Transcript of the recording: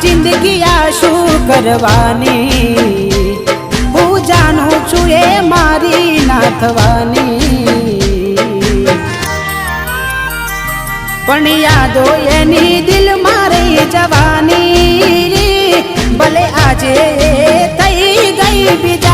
જિંદગી આ શું કરવાની હું જાણું છું એ મારી ના થવાની પણ યાદો એની દિલ મારી જવાની ભલે આજે થઈ ગઈ બીજા